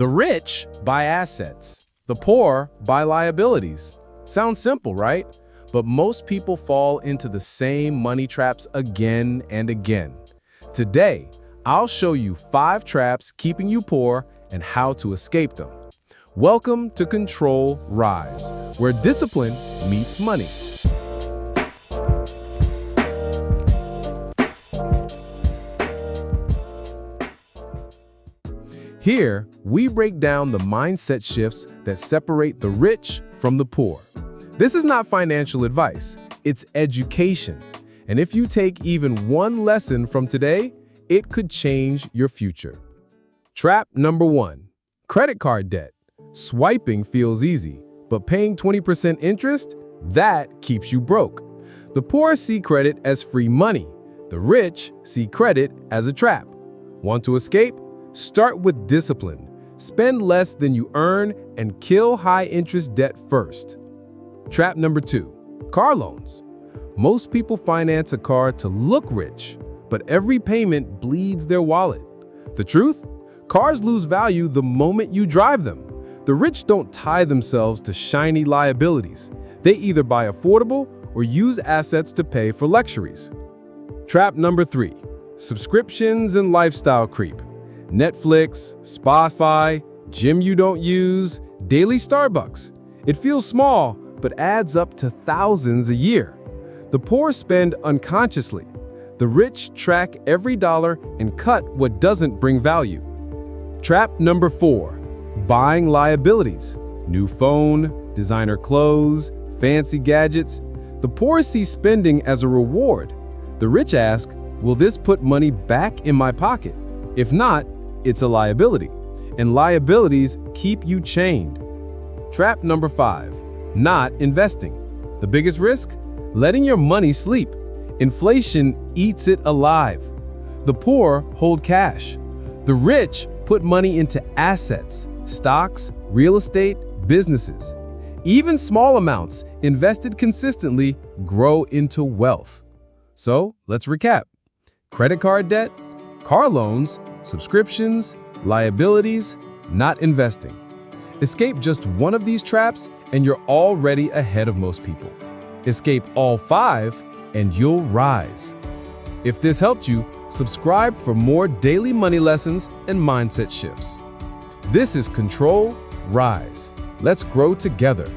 The rich buy assets. The poor buy liabilities. Sounds simple, right? But most people fall into the same money traps again and again. Today, I'll show you 5 traps keeping you poor and how to escape them. Welcome to Control Rise, where discipline meets money. Here, we break down the mindset shifts that separate the rich from the poor. This is not financial advice, it's education. And if you take even one lesson from today, it could change your future. Trap number 1, credit card debt. Swiping feels easy, but paying 20% interest, that keeps you broke. The poor see credit as free money. The rich see credit as a trap. Want to escape? Start with discipline. Spend less than you earn and kill high-interest debt first. Trap number 2, car loans. Most people finance a car to look rich, but every payment bleeds their wallet. The truth? Cars lose value the moment you drive them. The rich don't tie themselves to shiny liabilities. They either buy affordable or use assets to pay for luxuries. Trap number 3, subscriptions and lifestyle creep. Netflix, Spotify, gym you don't use, daily Starbucks. It feels small, but adds up to thousands a year. The poor spend unconsciously. The rich track every dollar and cut what doesn't bring value. Trap number 4, buying liabilities. New phone, designer clothes, fancy gadgets. The poor see spending as a reward. The rich ask, will this put money back in my pocket? If not, it's a liability, and liabilities keep you chained. Trap number 5, not investing. The biggest risk? Letting your money sleep. Inflation eats it alive. The poor hold cash. The rich put money into assets, stocks, real estate, businesses. Even small amounts invested consistently grow into wealth. So let's recap. Credit card debt, car loans, subscriptions, liabilities, not investing. Escape just one of these traps and you're already ahead of most people. Escape all 5 and you'll rise. If this helped you, subscribe for more daily money lessons and mindset shifts. This is Control Rise. Let's grow together.